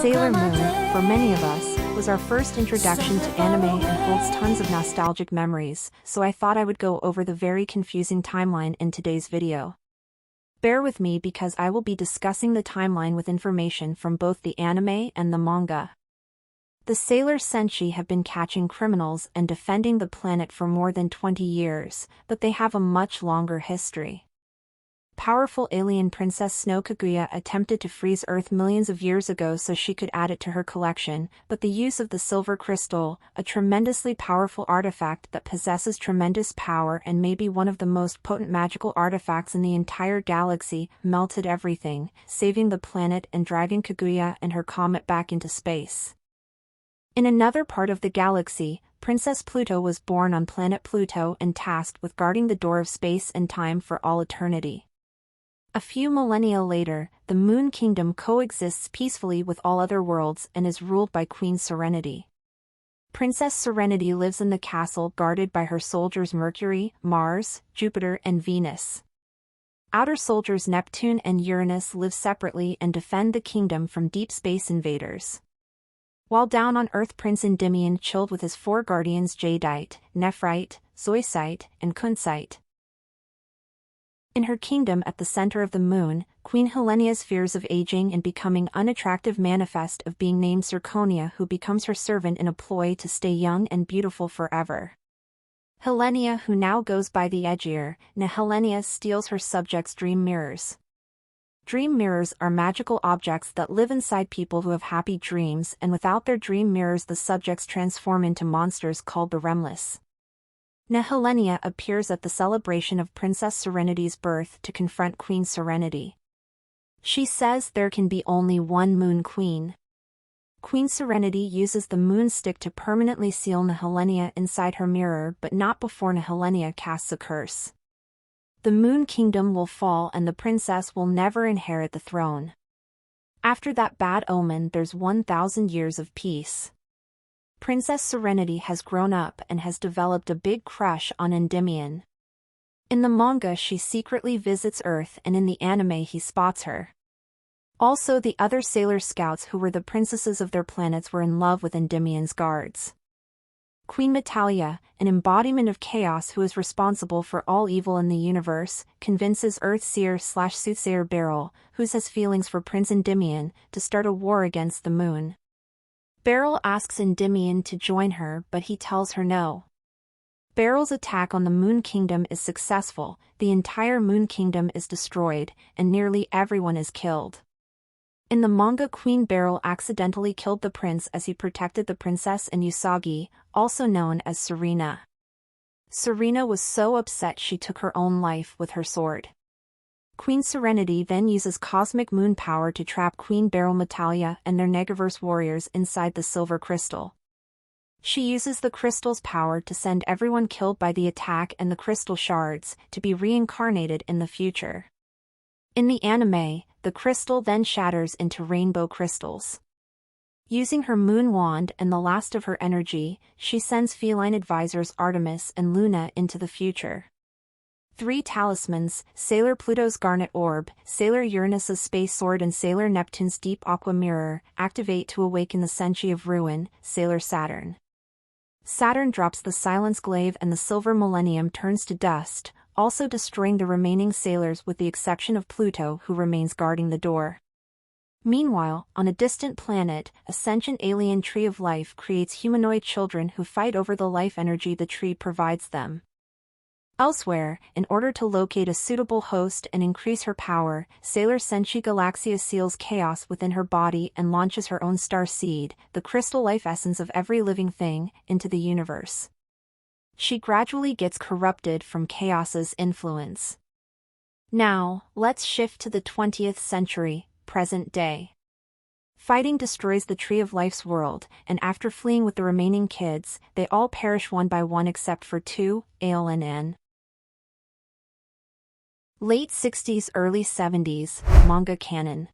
Sailor Moon, for many of us, was our first introduction to anime and holds tons of nostalgic memories, so I thought I would go over the very confusing timeline in today's video. Bear with me because I will be discussing the timeline with information from both the anime and the manga. The Sailor Senshi have been catching criminals and defending the planet for more than 20 years, but they have a much longer history. Powerful alien Princess Snow Kaguya attempted to freeze Earth millions of years ago so she could add it to her collection, but the use of the silver crystal, a tremendously powerful artifact that possesses tremendous power and may be one of the most potent magical artifacts in the entire galaxy, melted everything, saving the planet and dragging Kaguya and her comet back into space. In another part of the galaxy, Princess Pluto was born on planet Pluto and tasked with guarding the door of space and time for all eternity. A few millennia later, the Moon Kingdom coexists peacefully with all other worlds and is ruled by Queen Serenity. Princess Serenity lives in the castle guarded by her soldiers Mercury, Mars, Jupiter and Venus. Outer soldiers Neptune and Uranus live separately and defend the kingdom from deep space invaders. While down on Earth, Prince Endymion chilled with his four guardians Jadeite, Nephrite, Zoisite, and Kunzite. In her kingdom at the center of the moon, Queen Helenia's fears of aging and becoming unattractive manifest of being named Zirconia, who becomes her servant in a ploy to stay young and beautiful forever. Helenia, who now goes by the edgier Helenia, steals her subjects' dream mirrors. Dream mirrors are magical objects that live inside people who have happy dreams, and without their dream mirrors the subjects transform into monsters called the Remless. Helenia appears at the celebration of Princess Serenity's birth to confront Queen Serenity. She says there can be only one Moon Queen. Queen Serenity uses the moon stick to permanently seal Helenia inside her mirror, but not before Helenia casts a curse. The Moon Kingdom will fall and the princess will never inherit the throne. After that bad omen, there's 1,000 years of peace. Princess Serenity has grown up and has developed a big crush on Endymion. In the manga she secretly visits Earth and in the anime he spots her. Also the other sailor scouts who were the princesses of their planets were in love with Endymion's guards. Queen Metalia, an embodiment of chaos who is responsible for all evil in the universe, convinces Earth-seer/soothsayer Beryl, who has feelings for Prince Endymion, to start a war against the moon. Beryl asks Endymion to join her, but he tells her no. Beryl's attack on the Moon Kingdom is successful, the entire Moon Kingdom is destroyed, and nearly everyone is killed. In the manga, Queen Beryl accidentally killed the prince as he protected the princess and Usagi, also known as Serena. Serena was so upset she took her own life with her sword. Queen Serenity then uses cosmic moon power to trap Queen Beryl, Metalia and their Negaverse warriors inside the silver crystal. She uses the crystal's power to send everyone killed by the attack and the crystal shards to be reincarnated in the future. In the anime, the crystal then shatters into rainbow crystals. Using her moon wand and the last of her energy, she sends feline advisors Artemis and Luna into the future. 3 talismans, Sailor Pluto's Garnet Orb, Sailor Uranus's Space Sword and Sailor Neptune's Deep Aqua Mirror, activate to awaken the Senshi of Ruin, Sailor Saturn. Saturn drops the Silence Glaive and the Silver Millennium turns to dust, also destroying the remaining sailors with the exception of Pluto, who remains guarding the door. Meanwhile, on a distant planet, a sentient alien tree of life creates humanoid children who fight over the life energy the tree provides them. Elsewhere, in order to locate a suitable host and increase her power, Sailor Senshi Galaxia seals chaos within her body and launches her own star seed, the crystal life essence of every living thing, into the universe. She gradually gets corrupted from chaos's influence. Now, let's shift to the 20th century, present day. Fighting destroys the Tree of Life's world, and after fleeing with the remaining kids, they all perish one by one except for 2, Ale and N. Late 60s, early 70s, manga canon.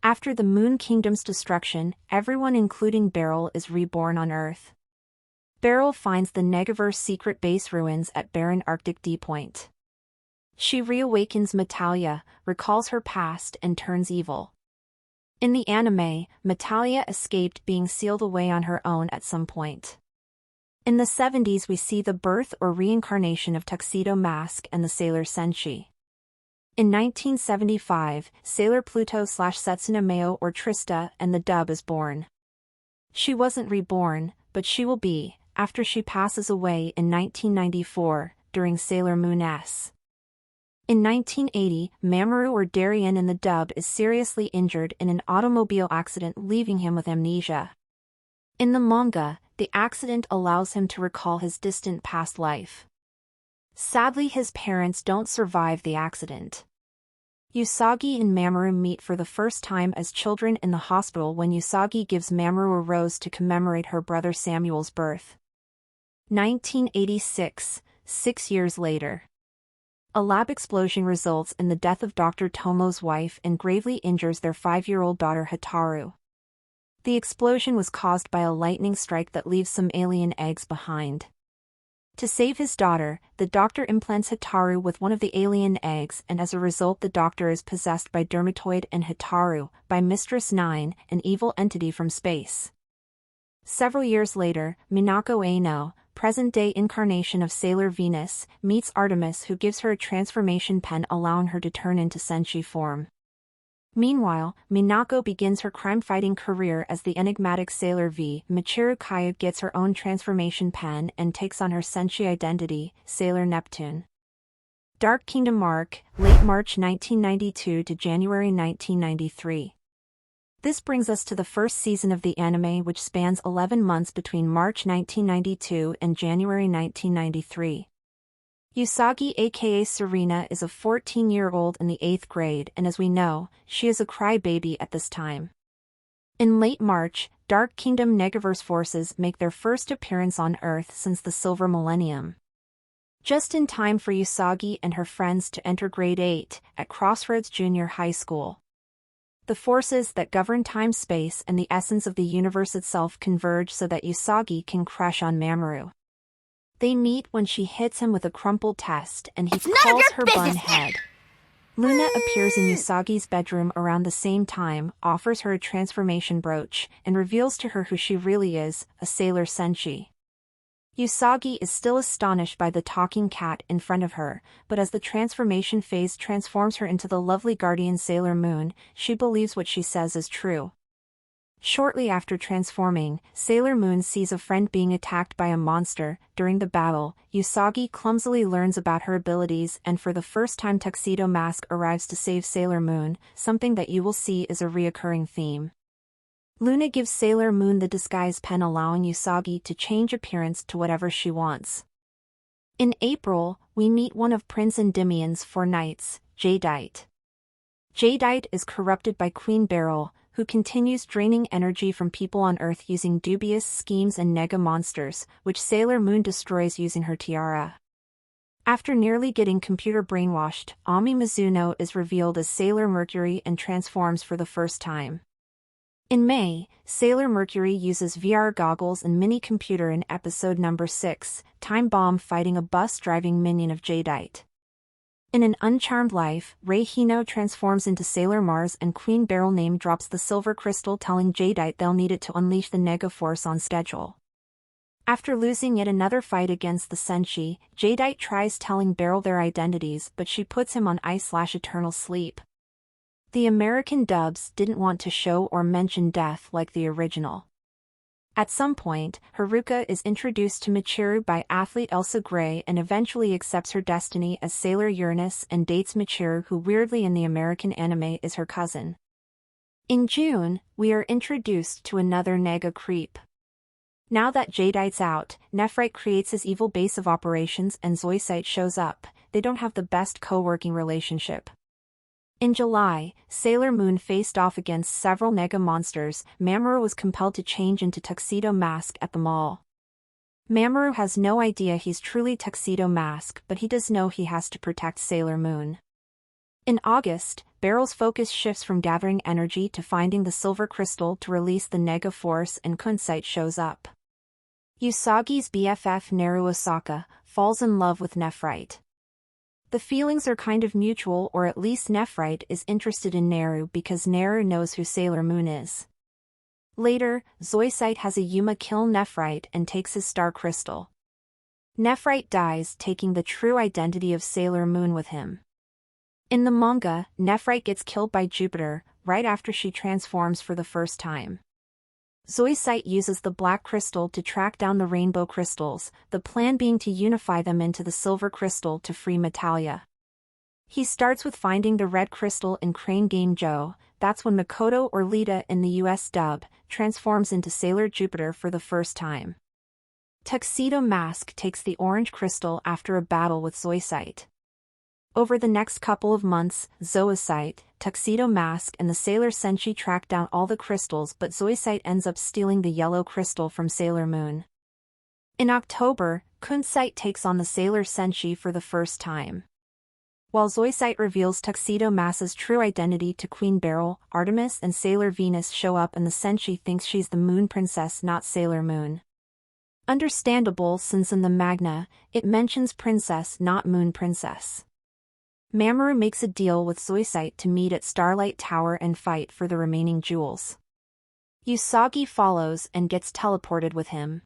After the Moon Kingdom's destruction, everyone including Beryl is reborn on Earth. Beryl finds the Negaverse secret base ruins at barren Arctic Deep Point. She reawakens Metalia, recalls her past and turns evil. In the anime, Metalia escaped being sealed away on her own at some point. In the 70s we see the birth or reincarnation of Tuxedo Mask and the sailor Senshi. In 1975, Sailor Pluto/Setsuna Meo or Trista and the dub is born. She wasn't reborn, but she will be, after she passes away in 1994, during Sailor Moon S. In 1980, Mamoru or Darien in the dub is seriously injured in an automobile accident, leaving him with amnesia. In the manga, the accident allows him to recall his distant past life. Sadly, his parents don't survive the accident. Usagi and Mamoru meet for the first time as children in the hospital when Usagi gives Mamoru a rose to commemorate her brother Samuel's birth. 1986, 6 years later. A lab explosion results in the death of Dr. Tomo's wife and gravely injures their 5-year-old daughter Hataru. The explosion was caused by a lightning strike that leaves some alien eggs behind. To save his daughter, the doctor implants Hataru with one of the alien eggs, and as a result the doctor is possessed by Dermatoid and Hataru, by Mistress Nine, an evil entity from space. Several years later, Minako Aino, present-day incarnation of Sailor Venus, meets Artemis, who gives her a transformation pen allowing her to turn into Senshi form. Meanwhile, Minako begins her crime-fighting career as the enigmatic Sailor V. Michiru Kaya gets her own transformation pen and takes on her Senshi identity, Sailor Neptune. Dark Kingdom arc, late March 1992 to January 1993. This brings us to the first season of the anime, which spans 11 months between March 1992 and January 1993. Usagi aka Serena is a 14-year-old in the 8th grade, and as we know, she is a crybaby at this time. In late March, Dark Kingdom Negaverse forces make their first appearance on Earth since the Silver Millennium. Just in time for Usagi and her friends to enter grade 8 at Crossroads Junior High School. The forces that govern time-space and the essence of the universe itself converge so that Usagi can crush on Mamoru. They meet when she hits him with a crumpled test and he calls her bun head. Luna appears in Usagi's bedroom around the same time, offers her a transformation brooch, and reveals to her who she really is, a Sailor Senshi. Usagi is still astonished by the talking cat in front of her, but as the transformation phase transforms her into the lovely guardian Sailor Moon, she believes what she says is true. Shortly after transforming, Sailor Moon sees a friend being attacked by a monster. During the battle, Usagi clumsily learns about her abilities, and for the first time Tuxedo Mask arrives to save Sailor Moon, something that you will see is a reoccurring theme. Luna gives Sailor Moon the disguise pen, allowing Usagi to change appearance to whatever she wants. In April, we meet one of Prince Endymion's 4 knights, Jadeite. Jadeite is corrupted by Queen Beryl, who continues draining energy from people on Earth using dubious schemes and nega monsters, which Sailor Moon destroys using her tiara. After nearly getting computer brainwashed, Ami Mizuno is revealed as Sailor Mercury and transforms for the first time. In May, Sailor Mercury uses VR goggles and mini-computer in episode number 6, Time Bomb, fighting a bus-driving minion of Jadeite. In an uncharmed life, Rei Hino transforms into Sailor Mars and Queen Beryl name-drops the silver crystal, telling Jadeite they'll need it to unleash the Nega Force on schedule. After losing yet another fight against the Senshi, Jadeite tries telling Beryl their identities, but she puts him on ice/eternal sleep. The American dubs didn't want to show or mention death like the original. At some point, Haruka is introduced to Michiru by athlete Elsa Gray and eventually accepts her destiny as Sailor Uranus and dates Michiru, who weirdly in the American anime is her cousin. In June, we are introduced to another Nega creep. Now that Jadeite's out, Nephrite creates his evil base of operations and Zoisite shows up. They don't have the best co-working relationship. In July, Sailor Moon faced off against several Nega monsters. Mamoru was compelled to change into Tuxedo Mask at the mall. Mamoru has no idea he's truly Tuxedo Mask, but he does know he has to protect Sailor Moon. In August, Beryl's focus shifts from gathering energy to finding the silver crystal to release the Nega Force, and Kunzite shows up. Usagi's BFF Naru Osaka falls in love with Nephrite. The feelings are kind of mutual, or at least Nephrite is interested in Neru because Neru knows who Sailor Moon is. Later, Zoisite has a Yuma kill Nephrite and takes his star crystal. Nephrite dies, taking the true identity of Sailor Moon with him. In the manga, Nephrite gets killed by Jupiter, right after she transforms for the first time. Zoisite uses the black crystal to track down the rainbow crystals, the plan being to unify them into the silver crystal to free Metalia. He starts with finding the red crystal in Crane Game Joe. That's when Makoto, or Lita in the US dub, transforms into Sailor Jupiter for the first time. Tuxedo Mask takes the orange crystal after a battle with Zoisite. Over the next couple of months, Zoisite, Tuxedo Mask and the Sailor Senshi track down all the crystals, but Zoisite ends up stealing the yellow crystal from Sailor Moon. In October, Kunsite takes on the Sailor Senshi for the first time. While Zoisite reveals Tuxedo Mask's true identity to Queen Beryl, Artemis and Sailor Venus show up and the Senshi thinks she's the Moon Princess, not Sailor Moon. Understandable, since in the manga, it mentions Princess, not Moon Princess. Mamoru makes a deal with Zoisite to meet at Starlight Tower and fight for the remaining jewels. Usagi follows and gets teleported with him.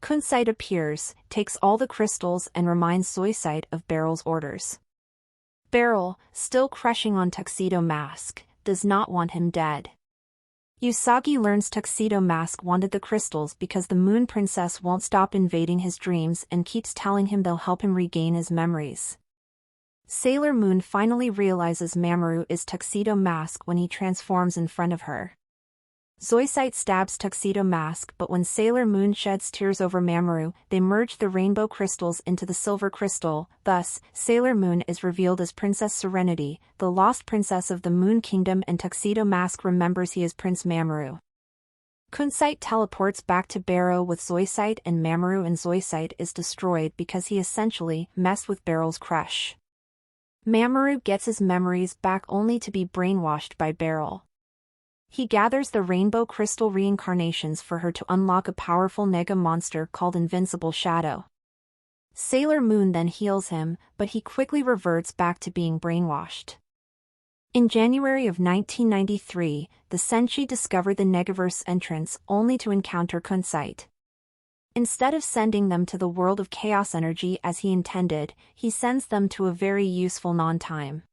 Kunsite appears, takes all the crystals and reminds Zoisite of Beryl's orders. Beryl, still crushing on Tuxedo Mask, does not want him dead. Usagi learns Tuxedo Mask wanted the crystals because the Moon Princess won't stop invading his dreams and keeps telling him they'll help him regain his memories. Sailor Moon finally realizes Mamoru is Tuxedo Mask when he transforms in front of her. Zoisite stabs Tuxedo Mask, but when Sailor Moon sheds tears over Mamoru, they merge the rainbow crystals into the silver crystal. Thus, Sailor Moon is revealed as Princess Serenity, the lost princess of the Moon Kingdom, and Tuxedo Mask remembers he is Prince Mamoru. Kunsite teleports back to Beryl with Zoisite and Mamoru, and Zoisite is destroyed because he essentially messed with Beryl's crush. Mamoru gets his memories back only to be brainwashed by Beryl. He gathers the rainbow crystal reincarnations for her to unlock a powerful Nega monster called Invincible Shadow. Sailor Moon then heals him, but he quickly reverts back to being brainwashed. In January of 1993, the Senshi discover the Negaverse entrance only to encounter Kunsite. Instead of sending them to the world of chaos energy as he intended, he sends them to a very useful non-time.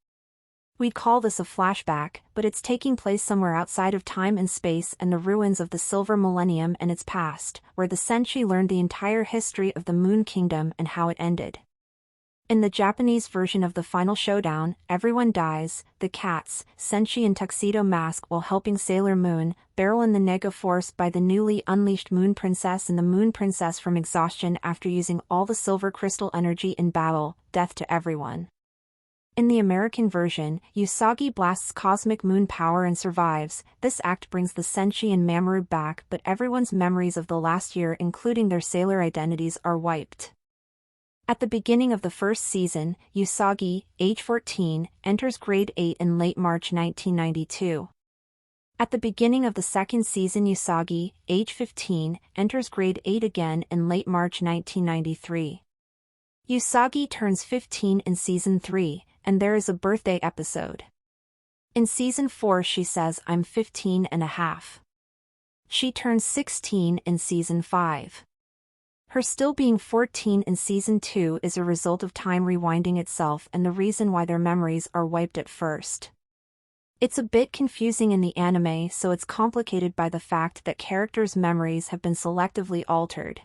We'd call this a flashback, but it's taking place somewhere outside of time and space and the ruins of the Silver Millennium and its past, where the Senshi learned the entire history of the Moon Kingdom and how it ended. In the Japanese version of the final showdown, everyone dies: the cats, Senshi and Tuxedo Mask, while helping Sailor Moon, Beryl and the Nega Force by the newly unleashed Moon Princess and the Moon Princess from exhaustion after using all the silver crystal energy in battle, death to everyone. In the American version, Usagi blasts cosmic moon power and survives. This act brings the Senshi and Mamoru back, but everyone's memories of the last year, including their sailor identities, are wiped. At the beginning of the first season, Usagi, age 14, enters grade 8 in late March 1992. At the beginning of the second season, Usagi, age 15, enters grade 8 again in late March 1993. Usagi turns 15 in season 3, and there is a birthday episode. In season 4 she says, "I'm 15 and a half." She turns 16 in season 5. Her still being 14 in season 2 is a result of time rewinding itself and the reason why their memories are wiped at first. It's a bit confusing in the anime, so it's complicated by the fact that characters' memories have been selectively altered.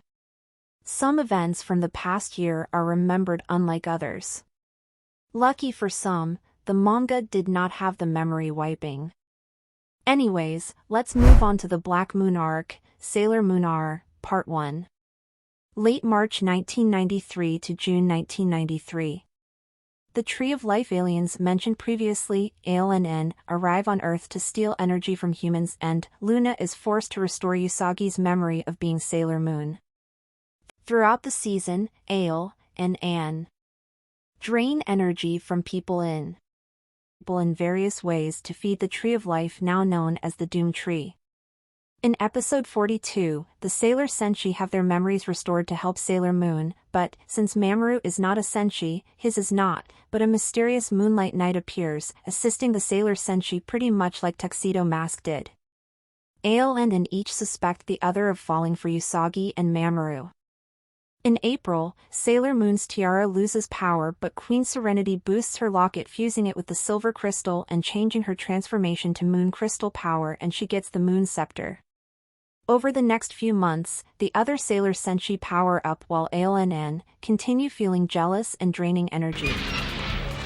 Some events from the past year are remembered unlike others. Lucky for some, the manga did not have the memory wiping. Anyways, let's move on to the Black Moon arc, Sailor Moon R, Part 1. Late March 1993 to June 1993. The Tree of Life aliens mentioned previously, ALNN, arrive on Earth to steal energy from humans, and Luna is forced to restore Usagi's memory of being Sailor Moon. Throughout the season, Ale and Anne drain energy from people in various ways to feed the Tree of Life, now known as the Doom Tree. In episode 42, the Sailor Senshi have their memories restored to help Sailor Moon, but, since Mamoru is not a Senshi, his is not, but a mysterious moonlight knight appears, assisting the Sailor Senshi pretty much like Tuxedo Mask did. Aelin and each suspect the other of falling for Usagi and Mamoru. In April, Sailor Moon's tiara loses power but Queen Serenity boosts her locket, fusing it with the silver crystal and changing her transformation to moon crystal power, and she gets the moon scepter. Over the next few months, the other Sailor Senshi power up while Aelin and Anne continue feeling jealous and draining energy.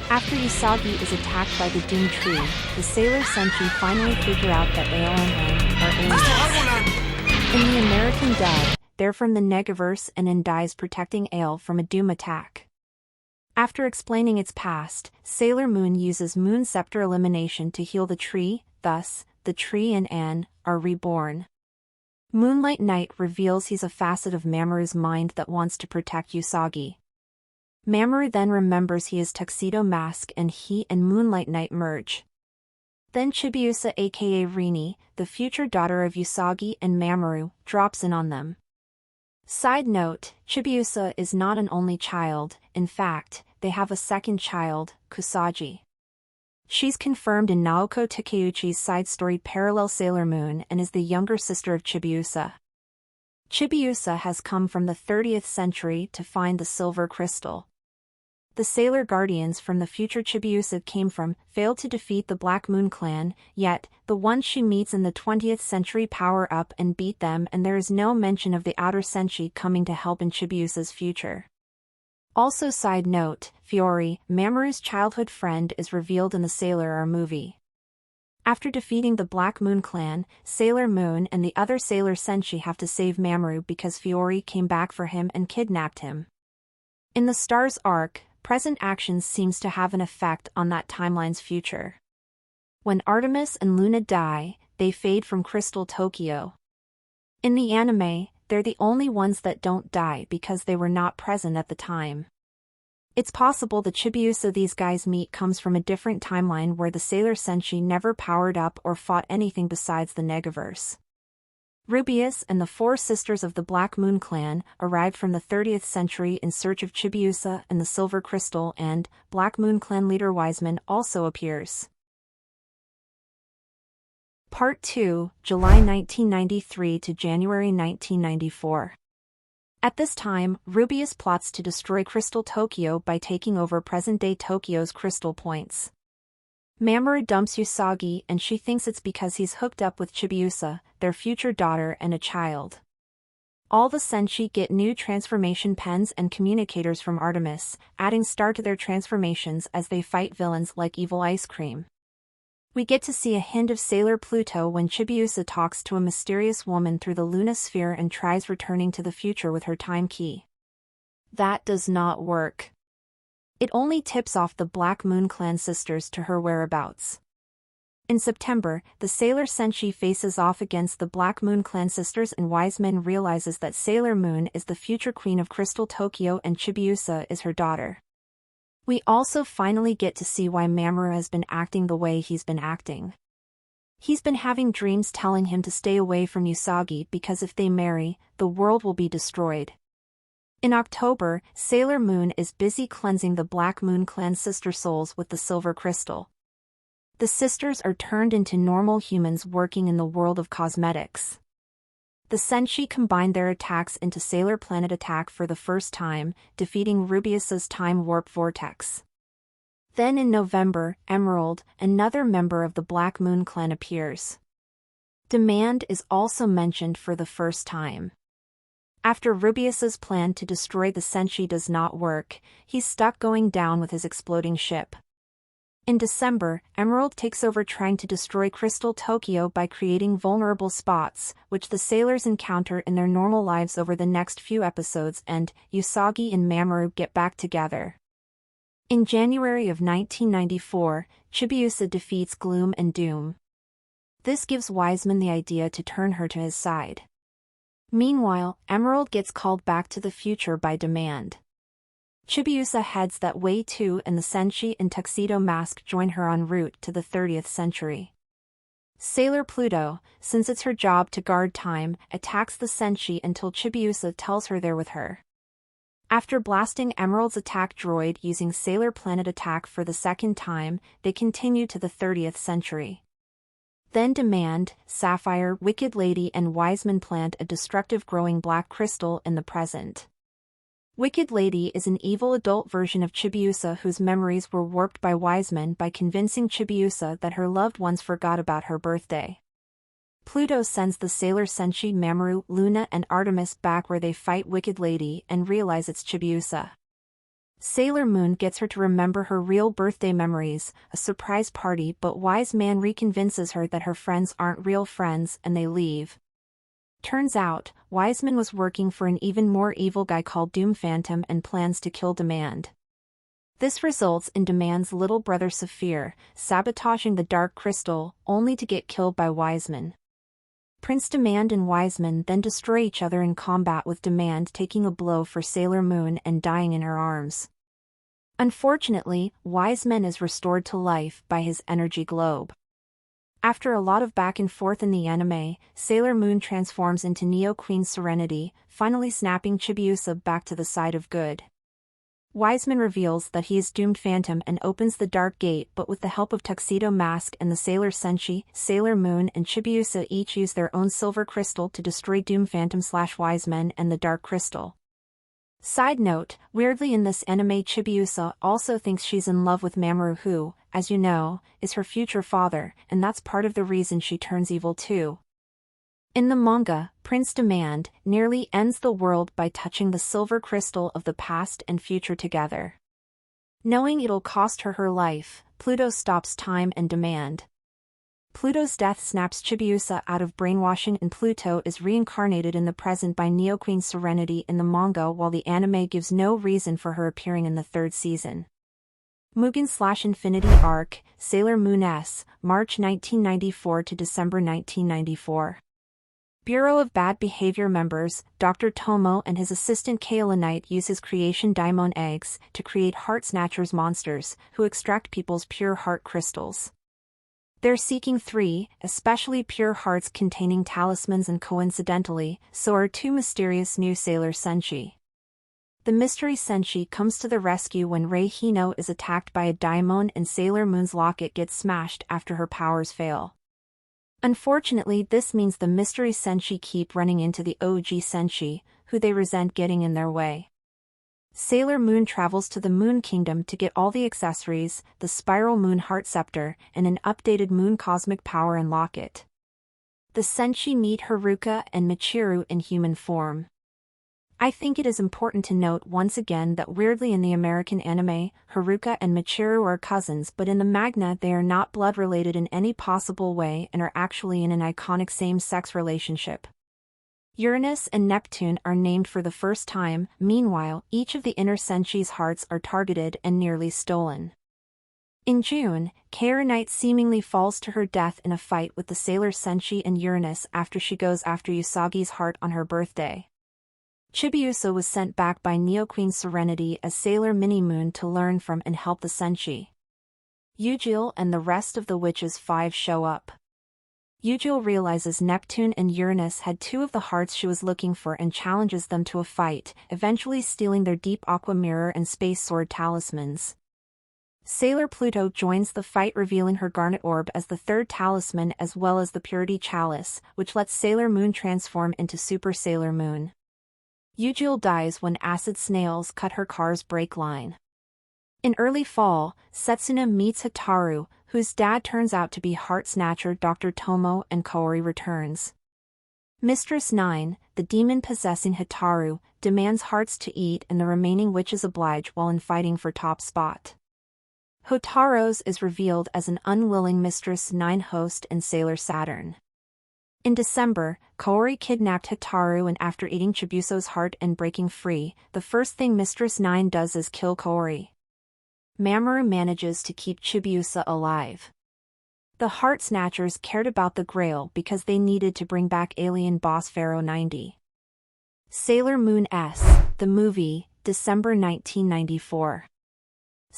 After Usagi is attacked by the Doom Tree, the Sailor Senshi finally figure out that Aelin and Anne are aliens. In the American dub, they're from the Negaverse and Anne dies protecting Ael from a Doom attack. After explaining its past, Sailor Moon uses Moon Scepter elimination to heal the tree, thus, the tree and Anne are reborn. Moonlight Knight reveals he's a facet of Mamoru's mind that wants to protect Usagi. Mamoru then remembers he is Tuxedo Mask and he and Moonlight Knight merge. Then Chibiusa aka Rini, the future daughter of Usagi and Mamoru, drops in on them. Side note, Chibiusa is not an only child, in fact, they have a second child, Kusagi. She's confirmed in Naoko Takeuchi's side story Parallel Sailor Moon and is the younger sister of Chibiusa. Chibiusa has come from the 30th century to find the silver crystal. The Sailor Guardians from the future Chibiusa came from failed to defeat the Black Moon Clan, yet, the ones she meets in the 20th century power up and beat them, and there is no mention of the outer Senshi coming to help in Chibiusa's future. Also side note, Fiori, Mamoru's childhood friend, is revealed in the Sailor R movie. After defeating the Black Moon Clan, Sailor Moon and the other Sailor Senshi have to save Mamoru because Fiori came back for him and kidnapped him. In the Stars arc, present actions seems to have an effect on that timeline's future. When Artemis and Luna die, they fade from Crystal Tokyo. In the anime, they're the only ones that don't die because they were not present at the time. It's possible the Chibiusa these guys meet comes from a different timeline where the Sailor Senshi never powered up or fought anything besides the Negaverse. Rubius and the four sisters of the Black Moon Clan arrived from the 30th century in search of Chibiusa and the Silver Crystal, and Black Moon Clan leader Wiseman also appears. Part 2, July 1993 to January 1994. At this time, Rubius plots to destroy Crystal Tokyo by taking over present-day Tokyo's crystal points. Mamoru dumps Usagi and she thinks it's because he's hooked up with Chibiusa, their future daughter and a child. All the Senshi get new transformation pens and communicators from Artemis, adding star to their transformations as they fight villains like Evil Ice Cream. We get to see a hint of Sailor Pluto when Chibiusa talks to a mysterious woman through the Luna Sphere and tries returning to the future with her time key. That does not work. It only tips off the Black Moon Clan sisters to her whereabouts. In September, the Sailor Senshi faces off against the Black Moon Clan sisters and Wiseman realizes that Sailor Moon is the future queen of Crystal Tokyo and Chibiusa is her daughter. We also finally get to see why Mamoru has been acting the way he's been acting. He's been having dreams telling him to stay away from Usagi because if they marry, the world will be destroyed. In October, Sailor Moon is busy cleansing the Black Moon Clan sister souls with the silver crystal. The sisters are turned into normal humans working in the world of cosmetics. The Senshi combined their attacks into Sailor Planet attack for the first time, defeating Rubius's time warp vortex. Then in November, Emerald, another member of the Black Moon Clan, appears. Demand is also mentioned for the first time. After Rubius's plan to destroy the Senshi does not work, he's stuck going down with his exploding ship. In December, Emerald takes over trying to destroy Crystal Tokyo by creating vulnerable spots, which the sailors encounter in their normal lives over the next few episodes, and Usagi and Mamoru get back together. In January of 1994, Chibiusa defeats Gloom and Doom. This gives Wiseman the idea to turn her to his side. Meanwhile, Emerald gets called back to the future by Demand. Chibiusa heads that way too and the Senshi and Tuxedo Mask join her en route to the 30th century. Sailor Pluto, since it's her job to guard time, attacks the Senshi until Chibiusa tells her they're with her. After blasting Emerald's attack droid using Sailor Planet attack for the second time, they continue to the 30th century. Then Demand, Sapphire, Wicked Lady and Wiseman plant a destructive growing black crystal in the present. Wicked Lady is an evil adult version of Chibiusa whose memories were warped by Wiseman by convincing Chibiusa that her loved ones forgot about her birthday. Pluto sends the Sailor Senshi Mamoru, Luna and Artemis back where they fight Wicked Lady and realize it's Chibiusa. Sailor Moon gets her to remember her real birthday memories, a surprise party, but Wise Man reconvinces her that her friends aren't real friends and they leave. Turns out, Wiseman was working for an even more evil guy called Doom Phantom and plans to kill Demand. This results in Demand's little brother Saphir sabotaging the Dark Crystal, only to get killed by Wiseman. Prince Demand and Wiseman then destroy each other in combat, with Demand taking a blow for Sailor Moon and dying in her arms. Unfortunately, Wiseman is restored to life by his energy globe. After a lot of back and forth in the anime, Sailor Moon transforms into Neo Queen Serenity, finally snapping Chibiusa back to the side of good. Wiseman reveals that he is Doomed Phantom and opens the Dark Gate, but with the help of Tuxedo Mask and the Sailor Senshi, Sailor Moon and Chibiusa each use their own silver crystal to destroy Doom Phantom / Wiseman and the Dark Crystal. Side note, weirdly in this anime Chibiusa also thinks she's in love with Mamoru who, as you know, is her future father, and that's part of the reason she turns evil too. In the manga, Prince Demand nearly ends the world by touching the silver crystal of the past and future together. Knowing it'll cost her her life, Pluto stops time and Demand. Pluto's death snaps Chibiusa out of brainwashing and Pluto is reincarnated in the present by Neo Queen Serenity in the manga, while the anime gives no reason for her appearing in the third season. Mugen / Infinity Arc, Sailor Moon S, March 1994 to December 1994. Bureau of Bad Behavior members, Dr. Tomo and his assistant Kaolinite use his creation Daimon eggs to create heart snatchers monsters, who extract people's pure heart crystals. They're seeking 3, especially pure hearts containing talismans, and coincidentally, so are 2 mysterious new Sailor Senshi. The mystery Senshi comes to the rescue when Rei Hino is attacked by a daimon and Sailor Moon's locket gets smashed after her powers fail. Unfortunately, this means the mystery Senshi keep running into the OG Senshi, who they resent getting in their way. Sailor Moon travels to the Moon Kingdom to get all the accessories, the Spiral Moon Heart Scepter, and an updated Moon Cosmic Power and Locket. The Senshi meet Haruka and Michiru in human form. I think it is important to note once again that weirdly in the American anime, Haruka and Michiru are cousins, but in the manga they are not blood-related in any possible way and are actually in an iconic same-sex relationship. Uranus and Neptune are named for the first time. Meanwhile, each of the inner Senshi's hearts are targeted and nearly stolen. In June, Kaolinite seemingly falls to her death in a fight with the Sailor Senshi and Uranus after she goes after Usagi's heart on her birthday. Chibiusa was sent back by Neo Queen Serenity as Sailor Mini-Moon to learn from and help the Senshi. Eugil and the rest of the Witches 5 show up. Eugil realizes Neptune and Uranus had 2 of the hearts she was looking for and challenges them to a fight, eventually stealing their Deep Aqua Mirror and Space Sword talismans. Sailor Pluto joins the fight, revealing her Garnet Orb as the 3rd talisman as well as the Purity Chalice, which lets Sailor Moon transform into Super Sailor Moon. Eugil dies when acid snails cut her car's brake line. In early fall, Setsuna meets Hataru, whose dad turns out to be Heart Snatcher Dr. Tomo, and Kaori returns. Mistress 9, the demon possessing Hataru, demands hearts to eat and the remaining witches oblige while in fighting for top spot. Hotaro's is revealed as an unwilling Mistress 9 host and Sailor Saturn. In December, Kaori kidnapped Hataru and after eating Chibiusa's heart and breaking free, the first thing Mistress 9 does is kill Kaori. Mamoru manages to keep Chibiusa alive. The Heart Snatchers cared about the Grail because they needed to bring back alien boss Pharaoh 90. Sailor Moon S, the movie, December 1994.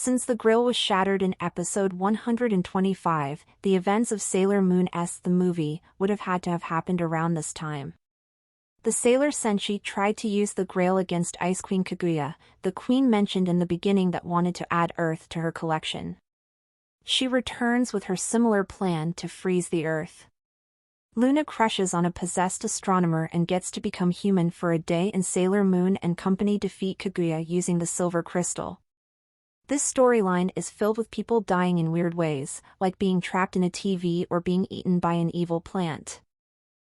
Since the grill was shattered in episode 125, the events of Sailor Moon's The Movie would have had to have happened around this time. The sailor Senshi tried to use the Grail against Ice Queen Kaguya, the queen mentioned in the beginning that wanted to add Earth to her collection. She returns with her similar plan to freeze the Earth. Luna crushes on a possessed astronomer and gets to become human for a day, and Sailor Moon and company defeat Kaguya using the silver crystal. This storyline is filled with people dying in weird ways, like being trapped in a TV or being eaten by an evil plant.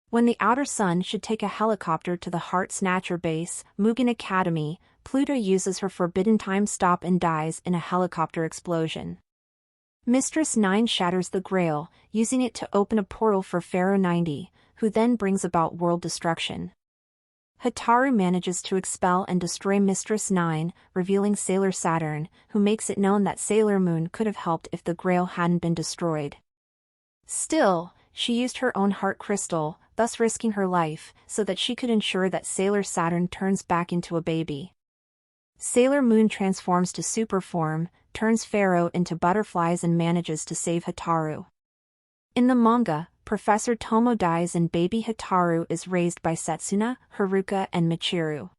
When the Outer Sun should take a helicopter to the Heart Snatcher base, Mugen Academy, Pluto uses her forbidden time stop and dies in a helicopter explosion. Mistress 9 shatters the Grail, using it to open a portal for Pharaoh 90, who then brings about world destruction. Hataru manages to expel and destroy Mistress 9, revealing Sailor Saturn, who makes it known that Sailor Moon could have helped if the Grail hadn't been destroyed. Still, she used her own heart crystal, thus risking her life, so that she could ensure that Sailor Saturn turns back into a baby. Sailor Moon transforms to super form, turns Pharaoh into butterflies and manages to save Hataru. In the manga, Professor Tomo dies and baby Hataru is raised by Setsuna, Haruka and Michiru.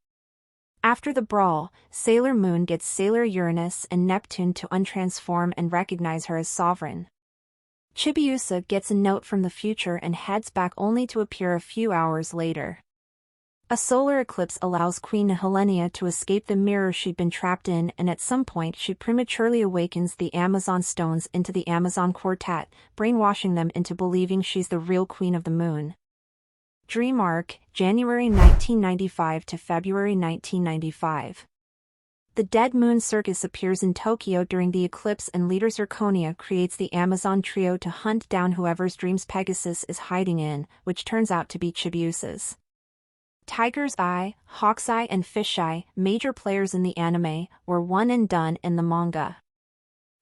After the brawl, Sailor Moon gets Sailor Uranus and Neptune to untransform and recognize her as sovereign. Chibiusa gets a note from the future and heads back only to appear a few hours later. A solar eclipse allows Queen Helenia to escape the mirror she'd been trapped in, and at some point she prematurely awakens the Amazon stones into the Amazon Quartet, brainwashing them into believing she's the real Queen of the Moon. Dream Arc, January 1995 to February 1995. The Dead Moon Circus appears in Tokyo during the eclipse, and leader Zirconia creates the Amazon Trio to hunt down whoever's dreams Pegasus is hiding in, which turns out to be Chibiusa's. Tiger's Eye, Hawk's Eye and Fisheye, major players in the anime, were one and done in the manga.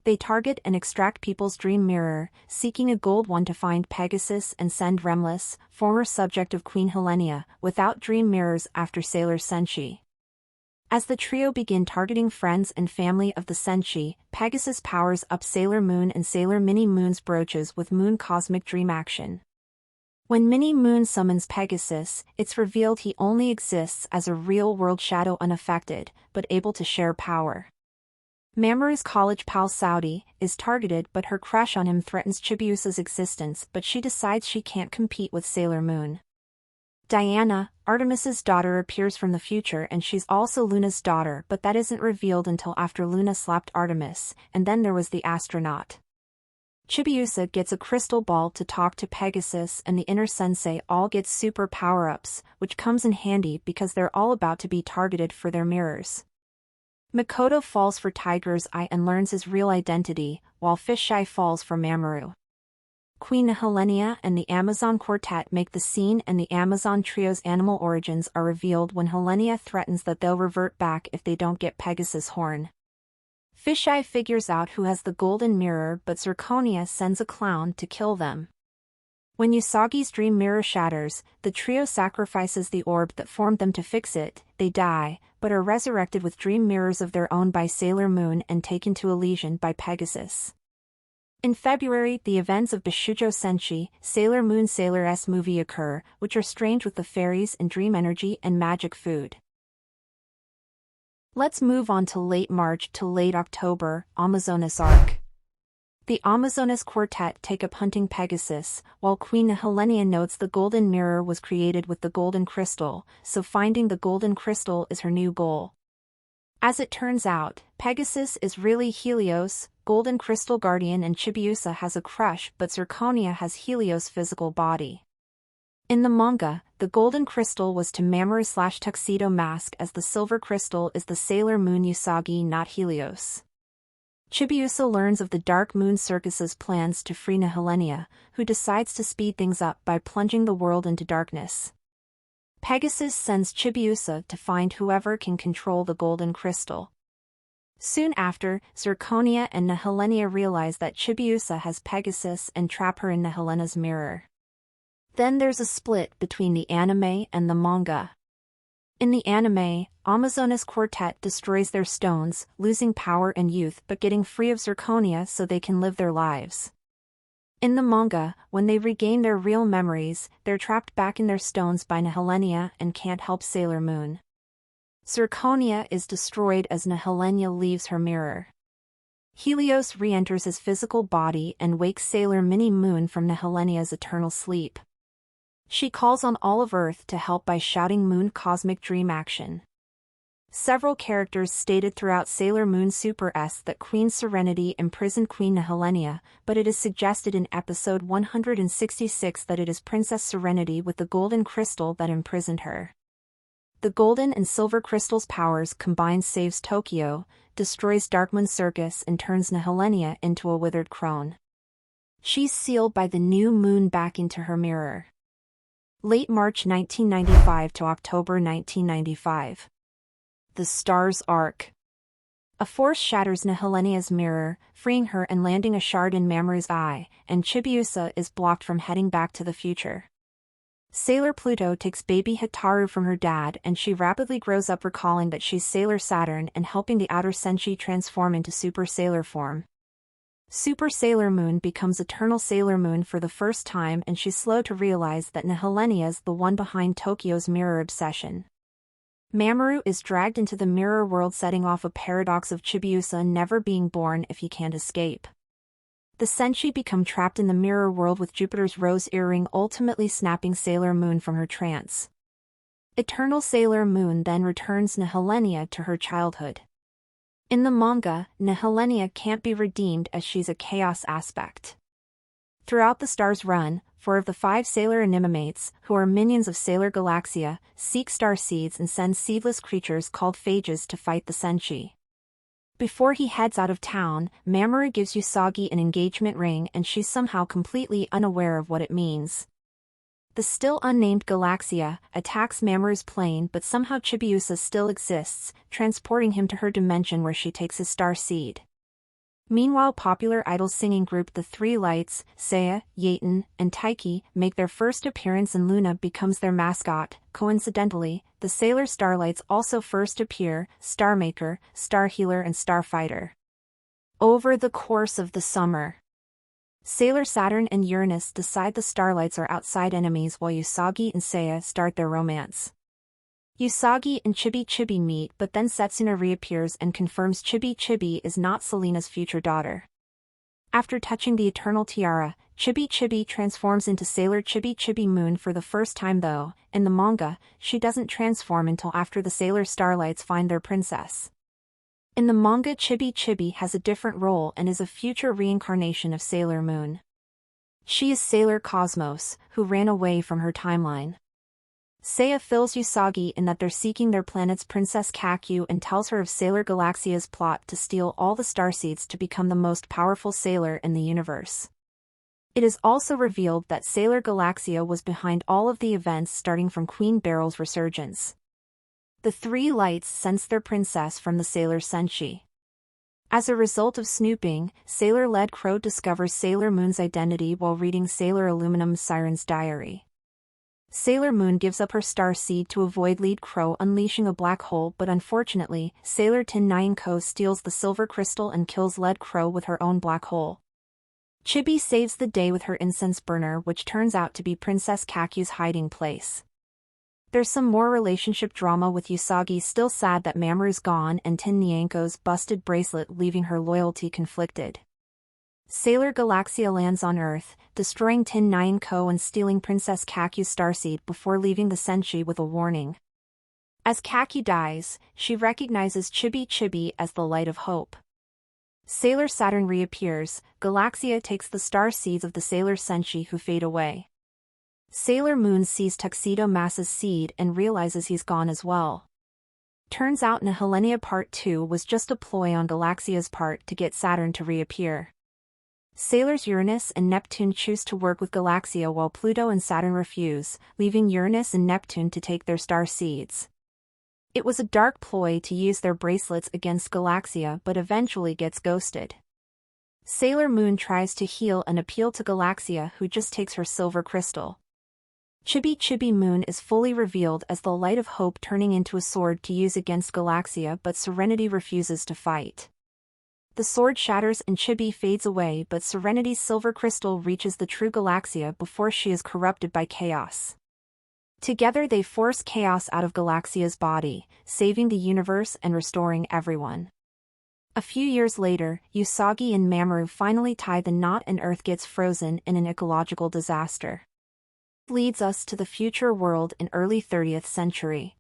They target and extract people's dream mirror, seeking a gold one to find Pegasus and send Remless, former subject of Queen Helenia, without dream mirrors after Sailor Senshi. As the trio begin targeting friends and family of the Senshi, Pegasus powers up Sailor Moon and Sailor Mini Moon's brooches with Moon Cosmic Dream Action. When Mini Moon summons Pegasus, it's revealed he only exists as a real-world shadow, unaffected, but able to share power. Mamoru's college pal Saudi is targeted, but her crush on him threatens Chibiusa's existence, but she decides she can't compete with Sailor Moon. Diana, Artemis's daughter, appears from the future, and she's also Luna's daughter, but that isn't revealed until after Luna slapped Artemis, and then there was the astronaut. Chibiusa gets a crystal ball to talk to Pegasus, and the inner sensei all gets super power-ups, which comes in handy because they're all about to be targeted for their mirrors. Makoto falls for Tiger's Eye and learns his real identity, while Fisheye falls for Mamoru. Queen Helenia and the Amazon Quartet make the scene, and the Amazon Trio's animal origins are revealed when Helenia threatens that they'll revert back if they don't get Pegasus' horn. Fisheye figures out who has the golden mirror, but Zirconia sends a clown to kill them. When Usagi's dream mirror shatters, the trio sacrifices the orb that formed them to fix it. They die, but are resurrected with dream mirrors of their own by Sailor Moon and taken to Elysian by Pegasus. In February, the events of Bishujo Senshi, Sailor Moon Sailor's movie occur, which are strange with the fairies and dream energy and magic food. Let's move on to late March to late October, Amazonas Arc. The Amazonas Quartet take up hunting Pegasus, while Queen Helenia notes the golden mirror was created with the golden crystal, so finding the golden crystal is her new goal. As it turns out, Pegasus is really Helios, Golden Crystal Guardian, and Chibiusa has a crush, but Zirconia has Helios' physical body. In the manga, the golden crystal was to Mamoru/Tuxedo Mask, as the silver crystal is the Sailor Moon Usagi, not Helios. Chibiusa learns of the Dark Moon Circus's plans to free Helenia, who decides to speed things up by plunging the world into darkness. Pegasus sends Chibiusa to find whoever can control the golden crystal. Soon after, Zirconia and Helenia realize that Chibiusa has Pegasus and trap her in Helena's mirror. Then there's a split between the anime and the manga. In the anime, Amazonas Quartet destroys their stones, losing power and youth but getting free of zirconia so they can live their lives. In the manga, when they regain their real memories, they're trapped back in their stones by Nihilenia and can't help Sailor Moon. Zirconia is destroyed as Nihilenia leaves her mirror. Helios re-enters his physical body and wakes Sailor Mini Moon from Nihilenia's eternal sleep. She calls on all of Earth to help by shouting Moon Cosmic Dream Action. Several characters stated throughout Sailor Moon Super S that Queen Serenity imprisoned Queen Nihilenia, but it is suggested in episode 166 that it is Princess Serenity with the golden crystal that imprisoned her. The golden and silver crystal's powers combined saves Tokyo, destroys Darkmoon Circus and turns Nihilenia into a withered crone. She's sealed by the new moon back into her mirror. Late March 1995 to October 1995. The Stars Arc. A force shatters Nihilenia's mirror, freeing her and landing a shard in Mamoru's eye, and Chibiusa is blocked from heading back to the future. Sailor Pluto takes baby Hitaru from her dad and she rapidly grows up recalling that she's Sailor Saturn and helping the outer Senshi transform into Super Sailor form. Super Sailor Moon becomes Eternal Sailor Moon for the first time and she's slow to realize that Nihilenia's the one behind Tokyo's mirror obsession. Mamoru is dragged into the mirror world, setting off a paradox of Chibiusa never being born if he can't escape. The Senshi become trapped in the mirror world with Jupiter's rose earring ultimately snapping Sailor Moon from her trance. Eternal Sailor Moon then returns Nihilenia to her childhood. In the manga, Nihilenia can't be redeemed as she's a chaos aspect. Throughout the Stars run, 4 of the 5 Sailor Animemates, who are minions of Sailor Galaxia, seek star seeds and send seedless creatures called phages to fight the Senshi. Before he heads out of town, Mamoru gives Usagi an engagement ring and she's somehow completely unaware of what it means. The still unnamed Galaxia attacks Mamoru's plane, but somehow Chibiusa still exists, transporting him to her dimension where she takes his star seed. Meanwhile, popular idol singing group The Three Lights, Seiya, Yaten, and Taiki, make their first appearance and Luna becomes their mascot. Coincidentally, the Sailor Starlights also first appear: Star Maker, Star Healer and Starfighter. Over the course of the summer, Sailor Saturn and Uranus decide the Starlights are outside enemies while Usagi and Seiya start their romance. Usagi and Chibi meet, but then Setsuna reappears and confirms Chibi is not Selena's future daughter. After touching the Eternal Tiara, Chibi transforms into Sailor Chibi Moon for the first time though. In the manga, she doesn't transform until after the Sailor Starlights find their princess. In the manga, Chibi has a different role and is a future reincarnation of Sailor Moon. She is Sailor Cosmos, who ran away from her timeline. Seiya fills Usagi in that they're seeking their planet's Princess Kaku and tells her of Sailor Galaxia's plot to steal all the starseeds to become the most powerful sailor in the universe. It is also revealed that Sailor Galaxia was behind all of the events starting from Queen Beryl's resurgence. The Three Lights sense their princess from the Sailor Senshi. As a result of snooping, Sailor Lead Crow discovers Sailor Moon's identity while reading Sailor Aluminum's Siren's diary. Sailor Moon gives up her star seed to avoid Lead Crow unleashing a black hole, but unfortunately, Sailor Tin Nyanko steals the silver crystal and kills Lead Crow with her own black hole. Chibi saves the day with her incense burner, which turns out to be Princess Kaku's hiding place. There's some more relationship drama with Usagi still sad that Mamoru's gone and Tin Nyanko's busted bracelet leaving her loyalty conflicted. Sailor Galaxia lands on Earth, destroying Tin Nyanko and stealing Princess Kaku's starseed before leaving the Senshi with a warning. As Kaku dies, she recognizes Chibi as the light of hope. Sailor Saturn reappears, Galaxia takes the star seeds of the Sailor Senshi who fade away. Sailor Moon sees Tuxedo Mass's seed and realizes he's gone as well. Turns out Nihilenia Part 2 was just a ploy on Galaxia's part to get Saturn to reappear. Sailors Uranus and Neptune choose to work with Galaxia while Pluto and Saturn refuse, leaving Uranus and Neptune to take their star seeds. It was a dark ploy to use their bracelets against Galaxia but eventually gets ghosted. Sailor Moon tries to heal and appeal to Galaxia, who just takes her silver crystal. Chibi Moon is fully revealed as the light of hope turning into a sword to use against Galaxia, but Serenity refuses to fight. The sword shatters and Chibi fades away, but Serenity's silver crystal reaches the true Galaxia before she is corrupted by chaos. Together they force chaos out of Galaxia's body, saving the universe and restoring everyone. A few years later, Usagi and Mamoru finally tie the knot and Earth gets frozen in an ecological disaster. Leads us to the future world in early 30th century.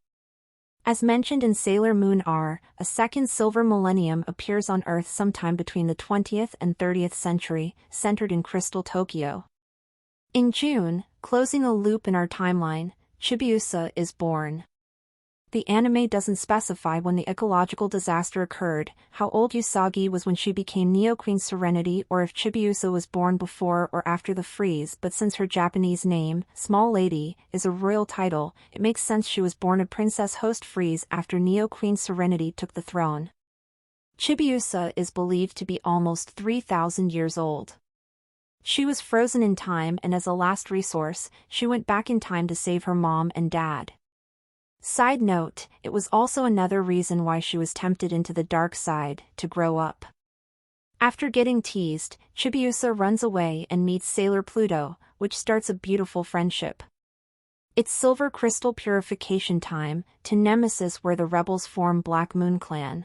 As mentioned in Sailor Moon R, a second silver millennium appears on Earth sometime between the 20th and 30th century, centered in Crystal Tokyo. In June, closing a loop in our timeline, Chibiusa is born. The anime doesn't specify when the ecological disaster occurred, how old Usagi was when she became Neo Queen Serenity, or if Chibiusa was born before or after the freeze, but since her Japanese name, Small Lady, is a royal title, it makes sense she was born a Princess Host freeze after Neo Queen Serenity took the throne. Chibiusa is believed to be almost 3,000 years old. She was frozen in time, and as a last resource, she went back in time to save her mom and dad. Side note, it was also another reason why she was tempted into the dark side, to grow up. After getting teased, Chibiusa runs away and meets Sailor Pluto, which starts a beautiful friendship. It's silver crystal purification time, to Nemesis, where the rebels form Black Moon Clan.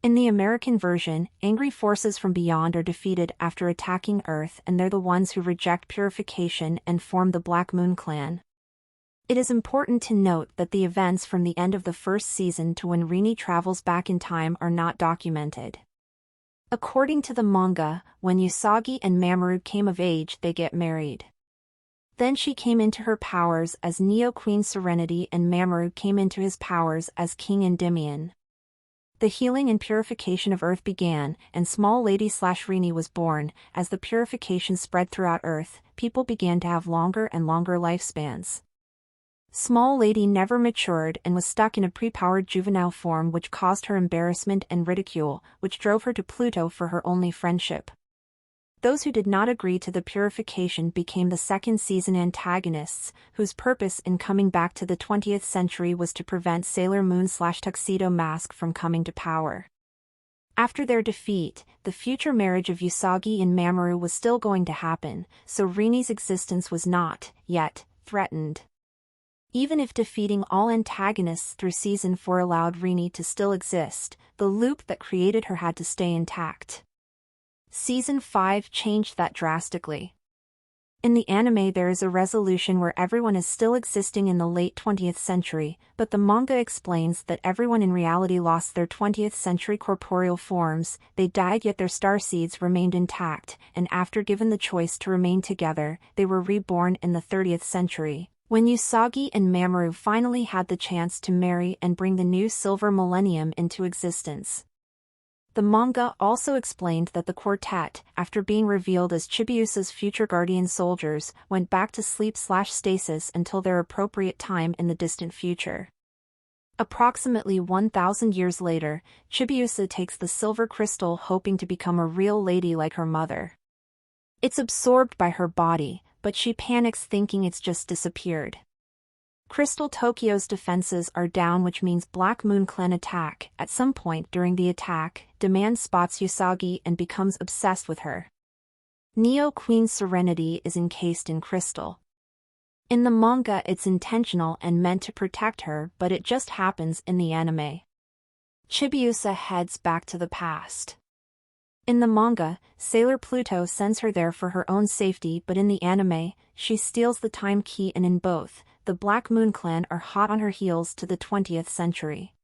In the American version, angry forces from beyond are defeated after attacking Earth, and they're the ones who reject purification and form the Black Moon Clan. It is important to note that the events from the end of the first season to when Rini travels back in time are not documented. According to the manga, when Usagi and Mamoru came of age, they get married. Then she came into her powers as Neo Queen Serenity and Mamoru came into his powers as King Endymion. The healing and purification of Earth began, and Small Lady / Rini was born. As the purification spread throughout Earth, people began to have longer and longer lifespans. Small Lady never matured and was stuck in a pre-powered juvenile form, which caused her embarrassment and ridicule, which drove her to Pluto for her only friendship. Those who did not agree to the purification became the second season antagonists, whose purpose in coming back to the 20th century was to prevent Sailor Moon / Tuxedo Mask from coming to power. After their defeat, the future marriage of Usagi and Mamoru was still going to happen, so Rini's existence was not, yet, threatened. Even if defeating all antagonists through Season 4 allowed Rini to still exist, the loop that created her had to stay intact. Season 5 changed that drastically. In the anime there is a resolution where everyone is still existing in the late 20th century, but the manga explains that everyone in reality lost their 20th century corporeal forms, they died yet their starseeds remained intact, and after given the choice to remain together, they were reborn in the 30th century. When Usagi and Mamoru finally had the chance to marry and bring the new silver millennium into existence. The manga also explained that the quartet, after being revealed as Chibiusa's future guardian soldiers, went back to sleep/stasis until their appropriate time in the distant future. Approximately 1,000 years later, Chibiusa takes the silver crystal hoping to become a real lady like her mother. It's absorbed by her body, but she panics thinking it's just disappeared. Crystal Tokyo's defenses are down, which means Black Moon Clan attack. At some point during the attack, Demand spots Usagi and becomes obsessed with her. Neo Queen Serenity is encased in crystal. In the manga it's intentional and meant to protect her, but it just happens in the anime. Chibiusa heads back to the past. In the manga, Sailor Pluto sends her there for her own safety, but in the anime, she steals the time key, and in both, the Black Moon Clan are hot on her heels to the 20th century.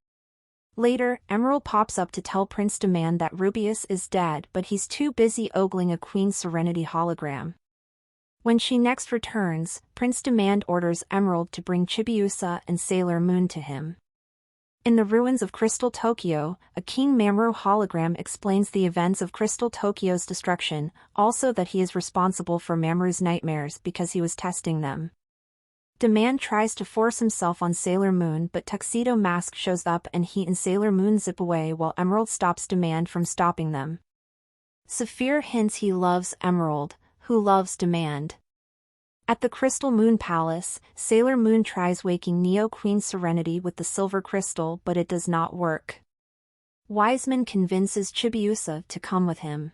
Later, Emerald pops up to tell Prince Demand that Rubeus is dead, but he's too busy ogling a Queen Serenity hologram. When she next returns, Prince Demand orders Emerald to bring Chibiusa and Sailor Moon to him. In the ruins of Crystal Tokyo, a King Mamoru hologram explains the events of Crystal Tokyo's destruction, also that he is responsible for Mamoru's nightmares because he was testing them. Demand tries to force himself on Sailor Moon, but Tuxedo Mask shows up and he and Sailor Moon zip away while Emerald stops Demand from stopping them. Saphir hints he loves Emerald, who loves Demand. At the Crystal Moon Palace, Sailor Moon tries waking Neo Queen Serenity with the silver crystal, but it does not work. Wiseman convinces Chibiusa to come with him.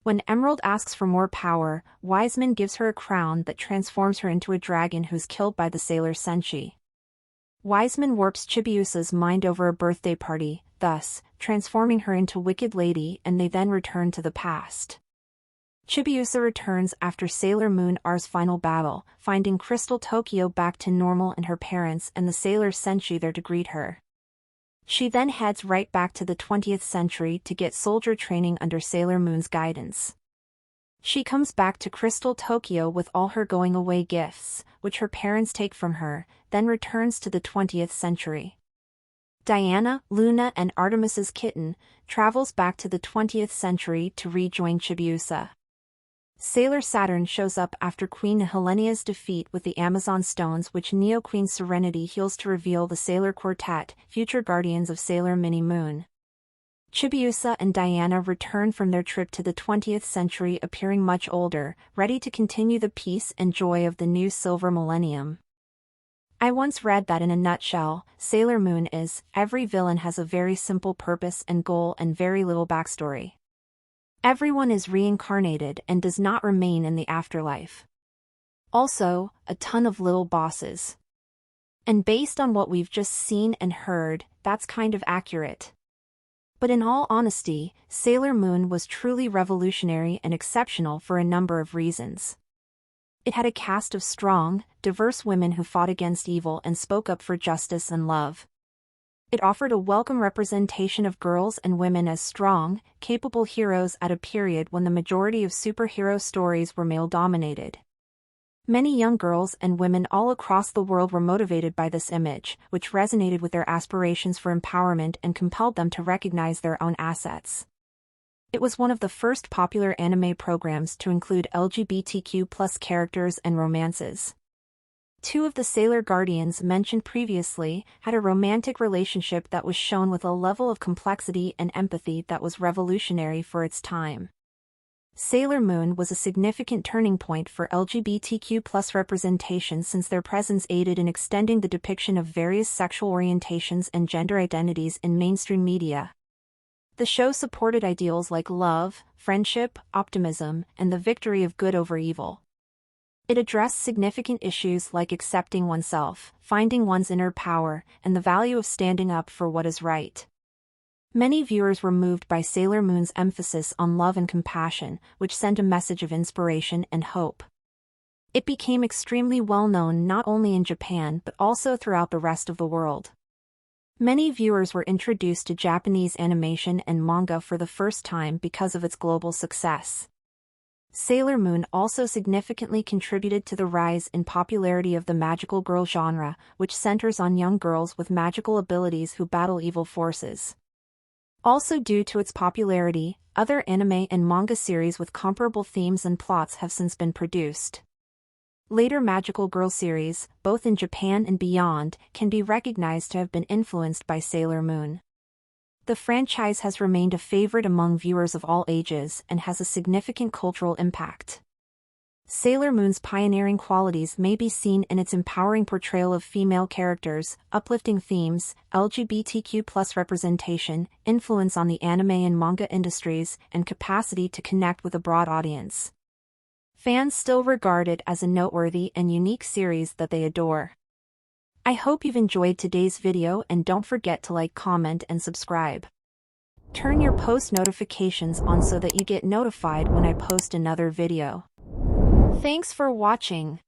When Emerald asks for more power, Wiseman gives her a crown that transforms her into a dragon who's killed by the sailor Senshi. Wiseman warps Chibiusa's mind over a birthday party, thus transforming her into Wicked Lady, and they then return to the past. Chibiusa returns after Sailor Moon R's final battle, finding Crystal Tokyo back to normal and her parents and the sailor Senshi there to greet her. She then heads right back to the 20th century to get soldier training under Sailor Moon's guidance. She comes back to Crystal Tokyo with all her going-away gifts, which her parents take from her, then returns to the 20th century. Diana, Luna and Artemis's kitten, travels back to the 20th century to rejoin Chibiusa. Sailor Saturn shows up after Queen Helena's defeat with the Amazon Stones, which Neo Queen Serenity heals to reveal the Sailor Quartet, future guardians of Sailor Mini Moon. Chibiusa and Diana return from their trip to the 20th century appearing much older, ready to continue the peace and joy of the new silver millennium. I once read that in a nutshell, Sailor Moon is, every villain has a very simple purpose and goal and very little backstory. Everyone is reincarnated and does not remain in the afterlife. Also, a ton of little bosses. And based on what we've just seen and heard, that's kind of accurate. But in all honesty, Sailor Moon was truly revolutionary and exceptional for a number of reasons. It had a cast of strong, diverse women who fought against evil and spoke up for justice and love. It offered a welcome representation of girls and women as strong, capable heroes at a period when the majority of superhero stories were male-dominated. Many young girls and women all across the world were motivated by this image, which resonated with their aspirations for empowerment and compelled them to recognize their own assets. It was one of the first popular anime programs to include LGBTQ+ characters and romances. Two of the Sailor Guardians mentioned previously had a romantic relationship that was shown with a level of complexity and empathy that was revolutionary for its time. Sailor Moon was a significant turning point for LGBTQ+ representation since their presence aided in extending the depiction of various sexual orientations and gender identities in mainstream media. The show supported ideals like love, friendship, optimism, and the victory of good over evil. It addressed significant issues like accepting oneself, finding one's inner power, and the value of standing up for what is right. Many viewers were moved by Sailor Moon's emphasis on love and compassion, which sent a message of inspiration and hope. It became extremely well known not only in Japan but also throughout the rest of the world. Many viewers were introduced to Japanese animation and manga for the first time because of its global success. Sailor Moon also significantly contributed to the rise in popularity of the magical girl genre, which centers on young girls with magical abilities who battle evil forces. Also due to its popularity, other anime and manga series with comparable themes and plots have since been produced. Later magical girl series, both in Japan and beyond, can be recognized to have been influenced by Sailor Moon. The franchise has remained a favorite among viewers of all ages and has a significant cultural impact. Sailor Moon's pioneering qualities may be seen in its empowering portrayal of female characters, uplifting themes, LGBTQ+ representation, influence on the anime and manga industries, and capacity to connect with a broad audience. Fans still regard it as a noteworthy and unique series that they adore. I hope you've enjoyed today's video and don't forget to like, comment, and subscribe. Turn your post notifications on so that you get notified when I post another video. Thanks for watching.